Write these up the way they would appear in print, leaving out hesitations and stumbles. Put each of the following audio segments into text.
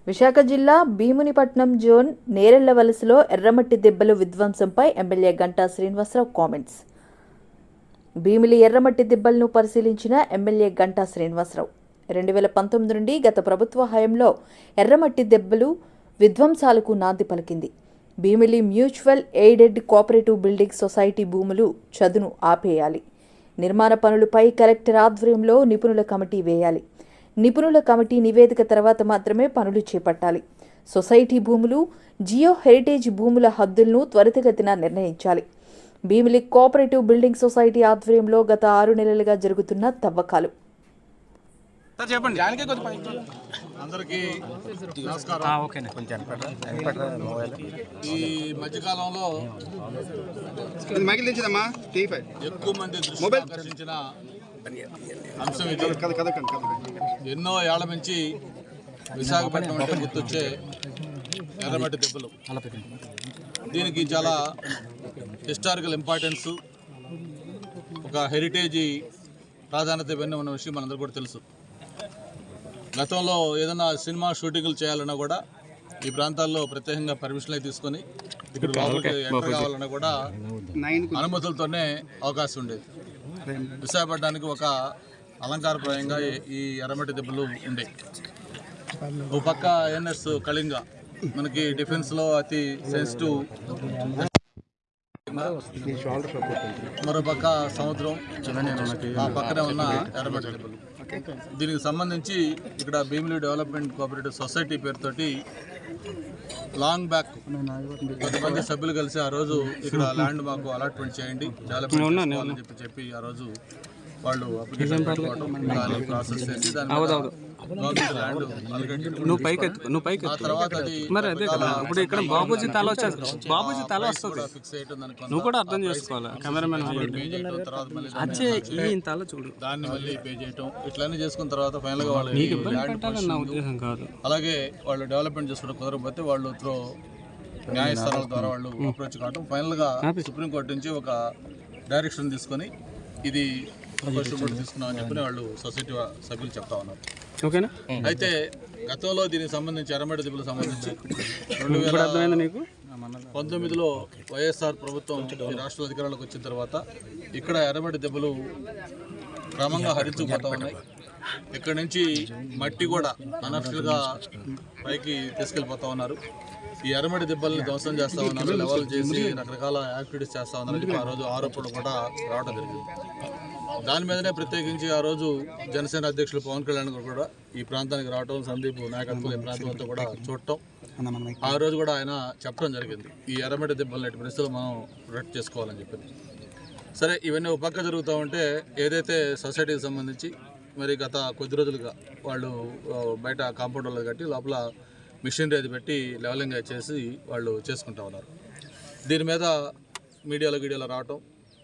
విశాఖ జిల్లా భీమునిపట్నం జోన్ నేరెళ్ల వలసలో ఎర్రమట్టి దెబ్బలు విధ్వంసంపై ఎమ్మెల్యే గంటా శ్రీనివాసరావు కామెంట్స్. భీమిలి ఎర్రమట్టి దెబ్బలను పరిశీలించిన ఎమ్మెల్యే గంటా శ్రీనివాసరావు 2019 నుండి గత ప్రభుత్వ హయాంలో ఎర్రమట్టి దెబ్బలు విధ్వంసాలకు నాంది పలికింది. Bheemili mutual aided cooperative building society భూములు చదును ఆపేయాలి. నిర్మాణ పనులపై కలెక్టర్ ఆధ్వర్యంలో నిపుణుల కమిటీ వేయాలి. నిపుణుల కమిటీ నివేదిక తర్వాత మాత్రమే పనులు చేపట్టాలి. సొసైటీ భూములు, జియో హెరిటేజ్ భూముల హద్దులను త్వరితగతిన నిర్ణయించాలి. భీమిలి కోఆపరేటివ్ బిల్డింగ్ సొసైటీ ఆధ్వర్యంలో గత 6 నెలలుగా జరుగుతున్న తవ్వకాలు. అందరికీ నమస్కారం. ఈ మధ్యకాలంలో ఎక్కువ మంది దృష్టి ఆకర్షించిన అంశం ఇది. ఎన్నో ఏళ్ల నుంచి విశాఖపట్నం అంటే గుర్తొచ్చే ఎర్రమట్టి దెబ్బలు. దీనికి చాలా హిస్టారికల్ ఇంపార్టెన్స్, ఒక హెరిటేజ్ ప్రాధాన్యత ఇవన్నీ ఉన్న విషయం మనందరూ కూడా తెలుసు. గతంలో ఏదైనా సినిమా షూటింగ్లు చేయాలన్నా కూడా ఈ ప్రాంతాల్లో ప్రత్యేకంగా పర్మిషన్లు తీసుకొని ఇక్కడ లోపలికి ఎంటర్ కావాలన్నా కూడా అనుమతులతోనే అవకాశం ఉండేది. విశాఖపట్నానికి ఒక అలంకారప్రాయంగా ఈ ఎర్రమట్టి దెబ్బలు ఉండే. ఒక పక్క ఎన్ఎస్ కళింగ మనకి డిఫెన్స్లో అతి సెన్సిటివ్, మరో పక్క సముద్రం, ఆ పక్కనే ఉన్న ఎర్రమట్టి దెబ్బలు. దీనికి సంబంధించి ఇక్కడ భీమిలి డెవలప్మెంట్ కోఆపరేటివ్ సొసైటీ పేరుతోటి లాంగ్ బ్యాక్ కొంతమంది సభ్యులు కలిసి ఆ రోజు ఇక్కడ ల్యాండ్ మాకు అలాట్మెంట్ చేయండి, డెవలప్మెంట్ చెప్పి ఆ రోజు వాళ్ళు అప్లికేషన్ పెట్టుకోవడం, ప్రాసెస్ చేసి దాని తర్వాత బాబూజీ తల ఫిక్స్ దాన్ని మళ్ళీ పే చేయటం, ఇట్లన్నీ చేసుకున్న తర్వాత ఫైనల్ గా వాళ్ళు అలాగే వాళ్ళు డెవలప్మెంట్ చేసుకోవడం కుదరకపోతే వాళ్ళు త్రో న్యాయస్థానాల ద్వారా వాళ్ళు అప్రోచ్ కావడం, ఫైనల్ గా సుప్రీంకోర్టు నుంచి ఒక డైరెక్షన్ తీసుకొని ఇది తీసుకున్నామని చెప్పి వాళ్ళు సొసైటీ సభ్యులు చెప్తా ఉన్నారు. అయితే గతంలో దీనికి సంబంధించి ఎర్రమట్టి దెబ్బలకు సంబంధించి 2019లో వైఎస్ఆర్ ప్రభుత్వం రాష్ట్ర అధికారంలోకి వచ్చిన తర్వాత ఇక్కడ ఎర్రమట్టి దెబ్బలు క్రమంగా హరించుకుపోతా ఉన్నాయి. ఇక్కడ నుంచి మట్టి కూడా అనర్ఫుల్గా పైకి తీసుకెళ్ళిపోతా ఉన్నారు. ఈ ఎర్రమట్టి దెబ్బల్ని ధ్వంసం చేస్తూ ఉన్నారు, లెవెల్ చేసి రకరకాల యాక్టివిటీస్ చేస్తూ ఉన్నారు. ఆ రోజు ఆరోపణలు కూడా రావడం జరిగింది. దాని మీదనే ప్రత్యేకించి ఆ రోజు జనసేన అధ్యక్షులు పవన్ కళ్యాణ్ కూడా ఈ ప్రాంతానికి రావటం, సందీప్ నాయకత్వం ఈ ప్రాంతం అంతా కూడా చూడటం, ఆ రోజు కూడా ఆయన చెప్పడం జరిగింది ఈ ఎర్రమట్టి దెబ్బలను ఎట్టి పరిస్థితుల్లో మనం ప్రొటెక్ట్ చేసుకోవాలని చెప్పింది. సరే, ఇవన్నీ ఒక పక్క జరుగుతూ ఉంటే ఏదైతే సొసైటీకి సంబంధించి మరి గత కొద్ది రోజులుగా వాళ్ళు బయట కాంపౌండ్ వాళ్ళు కట్టి లోపల మిషనరీ అది పెట్టి లెవెలింగ్ చేసి వాళ్ళు చేసుకుంటా ఉన్నారు. దీని మీద మీడియాలో రావటం,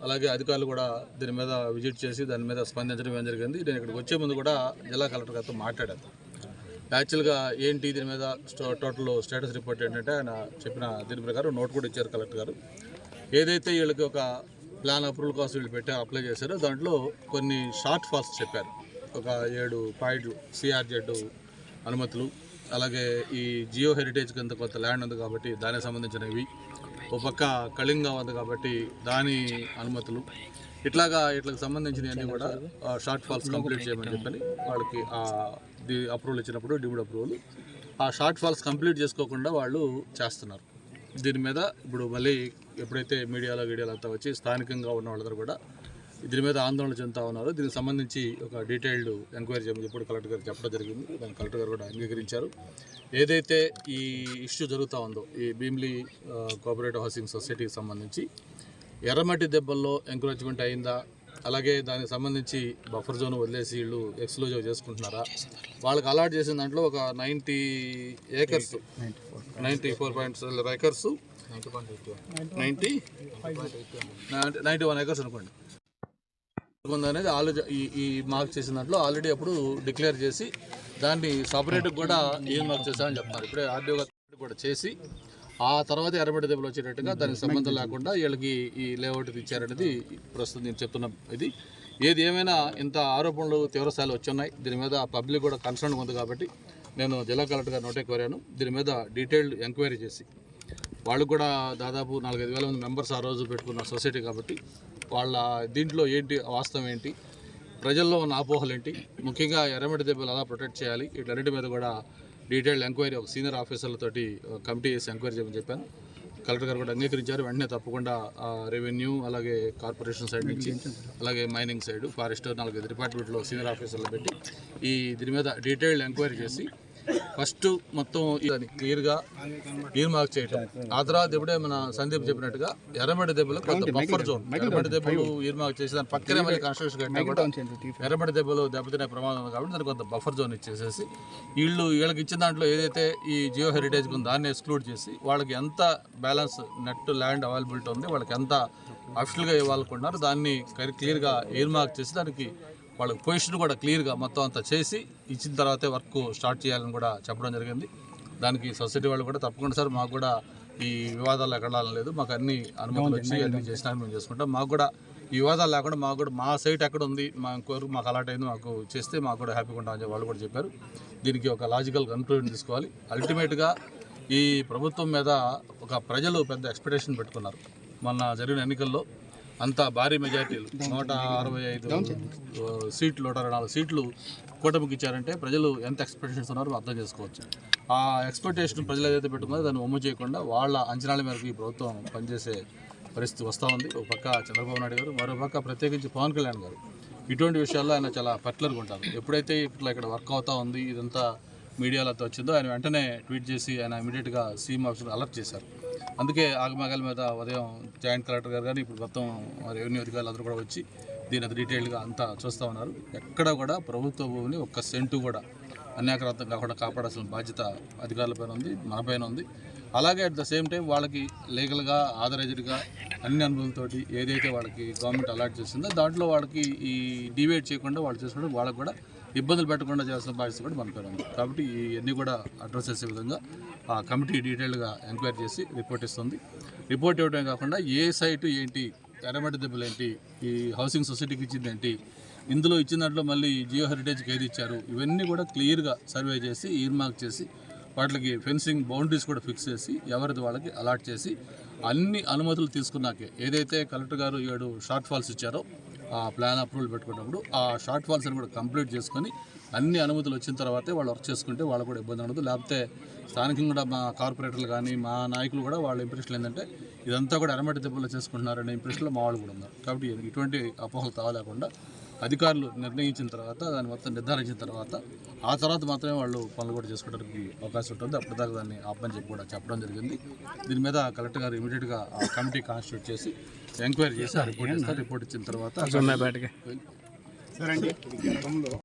అలాగే అధికారులు కూడా దీని మీద విజిట్ చేసి దాని మీద స్పందించడం ఏం జరిగింది. నేను ఇక్కడికి వచ్చే ముందు కూడా జిల్లా కలెక్టర్ గారితో మాట్లాడాను. యాక్చువల్గా ఏంటి దీని మీద టోటల్ స్టేటస్ రిపోర్ట్ ఏంటంటే ఆయన చెప్పిన దీని ప్రకారం నోట్ కూడా ఇచ్చారు కలెక్టర్ గారు. ఏదైతే వీళ్ళకి ఒక ప్లాన్ అప్రూవల్ కోసం వీళ్ళు అప్లై చేశారో దాంట్లో కొన్ని షార్ట్ ఫాల్స్ చెప్పారు. ఒక 7 పాయింట్లు సిఆర్జెడ్ అనుమతులు, అలాగే ఈ జియో హెరిటేజ్ కింద కొంత ల్యాండ్ ఉంది కాబట్టి దానికి సంబంధించినవి, ఒక పక్క కళింగ ఉంది కాబట్టి దాని అనుమతులు, ఇట్లకు సంబంధించినవన్నీ కూడా షార్ట్ ఫాల్స్ కంప్లీట్ చేయమని చెప్పని వాళ్ళకి అప్రూవల్ ఇచ్చినప్పుడు డిమ్డ్ అప్రూవల్ ఆ షార్ట్ ఫాల్స్ కంప్లీట్ చేసుకోకుండా వాళ్ళు చేస్తున్నారు. దీని మీద ఇప్పుడు మళ్ళీ ఎప్పుడైతే మీడియాలో అంతా వచ్చి స్థానికంగా ఉన్న వాళ్ళందరూ కూడా దీని మీద ఆందోళన చెందుతూ ఉన్నారు. దీనికి సంబంధించి ఒక డీటెయిల్డ్ ఎంక్వైరీ చేయమని చెప్పి కలెక్టర్ గారు చెప్పడం జరిగింది. దాన్ని కలెక్టర్ గారు కూడా అంగీకరించారు. ఏదైతే ఈ ఇష్యూ జరుగుతూ ఉందో ఈ భీమిలి కోఆపరేటివ్ హౌసింగ్ సొసైటీకి సంబంధించి ఎర్రమట్టి దెబ్బల్లో ఎంక్రోచ్మెంట్ అయిందా, అలాగే దానికి సంబంధించి బఫర్ జోన్ వదిలేసి వీళ్ళు ఎక్స్క్లూజివ్ చేసుకుంటున్నారా, వాళ్ళకి అలాట్ చేసిన దాంట్లో ఒక 90 ఏకర్స్ 94.7 ఏకర్స్ 91 ఏకర్స్ అనుకోండి అనేది ఆల్రెడీ ఈ మార్క్ చేసిన దాంట్లో ఆల్రెడీ అప్పుడు డిక్లేర్ చేసి దాన్ని సపరేట్గా కూడా ఏం మార్క్ చేశామని చెప్తున్నారు. ఇప్పుడే ఆర్డీఓ కూడా చేసి ఆ తర్వాత ఎర్రమట్టి దెబ్బలు వచ్చేటట్టుగా దానికి సంబంధం లేకుండా వీళ్ళకి ఈ లేఅవుట్ ఇచ్చారనేది ప్రస్తుతం నేను చెప్తున్న ఇది. ఏది ఏమైనా ఇంత ఆరోపణలు తీవ్రస్థాయిలో వచ్చున్నాయి. దీని మీద పబ్లిక్ కూడా కన్సర్న్ ఉంది కాబట్టి నేను జిల్లా కలెక్టర్ గారు నోటే కోరాను. దీని మీద డీటెయిల్డ్ ఎంక్వైరీ చేసి వాళ్ళు కూడా దాదాపు 4-5 వేల మంది మెంబర్స్ ఆ రోజు పెట్టుకున్న సొసైటీ కాబట్టి వాళ్ళ దీంట్లో ఏంటి వాస్తవం ఏంటి, ప్రజల్లో ఉన్న అపోహలు ఏంటి, ముఖ్యంగా ఎర్రమట్టి దెబ్బలు ఎలా ప్రొటెక్ట్ చేయాలి, వీటన్నిటి మీద కూడా డీటెయిల్డ్ ఎంక్వైరీ ఒక సీనియర్ ఆఫీసర్లతోటి కమిటీ చేసి ఎంక్వైరీ చేయమని చెప్పాను. కలెక్టర్ గారు కూడా అంగీకరించారు. వెంటనే తప్పకుండా రెవెన్యూ, అలాగే కార్పొరేషన్ సైడ్ నుంచి, అలాగే మైనింగ్ సైడ్, ఫారెస్ట్ 4 డిపార్ట్మెంట్లో సీనియర్ ఆఫీసర్లు పెట్టి దీని మీద డీటెయిల్డ్ ఎంక్వైరీ చేసి ఫస్ట్ మొత్తం దాన్ని క్లియర్గా మార్క్ చేయటం. ఆ తర్వాత ఎప్పుడే మన సందీప్ చెప్పినట్టుగా ఎర్రమట్టి దెబ్బలు కొంత బఫర్ జోన్, ఎర్రమట్టి దెబ్బలు మార్క్ చేసి దాని పక్కనే మళ్ళీ కన్స్ట్రక్షన్ కట్టినా కూడా ఎర్రమట్టి దెబ్బలు దెబ్బతినే ప్రమాదం ఉంది కాబట్టి దానికి కొంత బఫర్ జోన్ ఇచ్చేసేసి వీళ్ళకి ఇచ్చిన దాంట్లో ఏదైతే ఈ జియో హెరిటేజ్ ఉందో దాన్ని ఎక్స్క్లూడ్ చేసి వాళ్ళకి ఎంత బ్యాలెన్స్ నెట్ ల్యాండ్ అవైలబిలిటీ ఉంది, వాళ్ళకి ఎంత అఫిషియల్గా ఇవ్వాలనుకుంటున్నారు దాన్ని క్లియర్గా మార్క్ చేసి దానికి వాళ్ళకి పొజిషన్ కూడా క్లియర్గా మొత్తం అంతా చేసి ఇచ్చిన తర్వాతే వర్క్ స్టార్ట్ చేయాలని కూడా చెప్పడం జరిగింది. దానికి సొసైటీ వాళ్ళు కూడా తప్పకుండా సార్ మాకు కూడా ఈ వివాదాలు ఎక్కడ లేదు, మాకు అన్ని అనుమతులు వచ్చి అన్ని చేసినా మేము చేసుకుంటాం, మాకు కూడా ఈ వివాదాలు లేకుండా మాకు కూడా మా సైట్ ఎక్కడ ఉంది మాకు అలాట్ అయింది మాకు చేస్తే మాకు కూడా హ్యాపీగా ఉంటామని వాళ్ళు కూడా చెప్పారు. దీనికి ఒక లాజికల్ కన్క్లూజన్ తీసుకోవాలి. అల్టిమేట్గా ఈ ప్రభుత్వం మీద ఒక ప్రజలు పెద్ద ఎక్స్పెక్టేషన్ పెట్టుకున్నారు. మొన్న జరిగిన ఎన్నికల్లో అంత భారీ మెజార్టీలు 165 సీట్లు 124 సీట్లు కూటమికి ఇచ్చారంటే ప్రజలు ఎంత ఎక్స్పెక్టేషన్స్ ఉన్నారో అర్థం చేసుకోవచ్చు. ఆ ఎక్స్పెక్టేషన్ ప్రజలు ఏదైతే పెట్టుకున్నారో దాన్ని ఒమ్ము చేయకుండా వాళ్ళ అంచనాల మేరకు ఈ ప్రభుత్వం పనిచేసే పరిస్థితి వస్తూ ఉంది. ఒక పక్క చంద్రబాబు నాయుడు గారు, మరో పక్క ప్రత్యేకించి పవన్ కళ్యాణ్ గారు ఇటువంటి విషయాల్లో ఆయన చాలా పర్టికులర్గా ఉంటారు. ఎప్పుడైతే ఇక్కడ వర్క్ అవుతూ ఉంది, ఇదంతా మీడియాలో వచ్చిందో ఆయన వెంటనే ట్వీట్ చేసి ఆయన ఇమీడియట్గా సీఎం ఆఫీసర్ అలర్ట్ చేశారు. అందుకే ఆగమేఘాల మీద ఉదయం జాయింట్ కలెక్టర్ గారు కానీ ఇప్పుడు మొత్తం రెవెన్యూ అధికారులు అందరూ కూడా వచ్చి దీని డీటెయిల్గా అంతా చూస్తూ ఉన్నారు. ఎక్కడ కూడా ప్రభుత్వ భూమిని ఒక్క సెంటు కూడా అన్యాక్రాంతం కాకుండా కాపాడాల్సిన బాధ్యత అధికారులపైన ఉంది, మనపైన ఉంది. అలాగే అట్ ద సేమ్ టైం వాళ్ళకి లీగల్గా ఆథరైజ్డ్గా అన్ని అనుభవంతోటి ఏదైతే వాళ్ళకి గవర్నమెంట్ అలాట్ చేసిందో దాంట్లో వాళ్ళకి ఈ డివైడ్ చేయకుండా వాళ్ళు చేసుకుంటే వాళ్ళకి కూడా ఇబ్బందులు పెట్టకుండా చేయాల్సిన బాధ్యత కూడా మనపైన ఉంది. కాబట్టి ఇవన్నీ కూడా అడ్రస్ చేసే విధంగా ఆ కమిటీ డీటెయిల్డ్గా ఎంక్వైరీ చేసి రిపోర్ట్ ఇస్తుంది. రిపోర్ట్ ఇవ్వడమే కాకుండా ఏ సైటు ఏంటి, ఎర్రమట్టి దెబ్బలు ఏంటి, ఈ హౌసింగ్ సొసైటీకి ఇచ్చింది ఏంటి, ఇందులో ఇచ్చిన దాంట్లో మళ్ళీ జియో హెరిటేజ్కి ఏది ఇచ్చారు, ఇవన్నీ కూడా క్లియర్గా సర్వే చేసి మార్క్ చేసి వాటికి ఫెన్సింగ్ బౌండరీస్ కూడా ఫిక్స్ చేసి ఎవరిది వాళ్ళకి అలాట్ చేసి అన్ని అనుమతులు తీసుకున్నాకే ఏదైతే కలెక్టర్ గారు 7 షార్ట్ ఫాల్స్ ఇచ్చారో ఆ ప్లాన్ అప్రూవల్ పెట్టుకున్నప్పుడు ఆ షార్ట్ ఫాల్స్ అని కూడా కంప్లీట్ చేసుకొని అన్ని అనుమతులు వచ్చిన తర్వాతే వాళ్ళు వర్క్ చేసుకుంటే వాళ్ళకు కూడా ఇబ్బంది ఉండదు. లేకపోతే స్థానికంగా కూడా మా కార్పొరేటర్లు కానీ మా నాయకులు కూడా వాళ్ళ ఇంప్రెషన్ ఏంటంటే ఇదంతా కూడా ఎర్రమట్టి దెబ్బలు చేసుకుంటున్నారనే ఇంప్రెషన్లో మా వాళ్ళు కూడా ఉన్నారు. కాబట్టి ఇటువంటి అపోహలు తాగలేకుండా అధికారులు నిర్ణయించిన తర్వాత దాన్ని మొత్తం నిర్ధారించిన తర్వాత ఆ తర్వాత మాత్రమే వాళ్ళు పనులు కూడా చేసుకోవడానికి అవకాశం ఉంటుంది. అప్పటిదాకా దాన్ని ఆపని చెప్పి కూడా చెప్పడం జరిగింది. దీని మీద కలెక్టర్ గారు ఇమీడియట్గా ఆ కమిటీ కాన్స్టిట్యూట్ చేసి ఎంక్వైరీ చేసి రిపోర్ట్ ఇస్తారు. రిపోర్ట్ ఇచ్చిన తర్వాత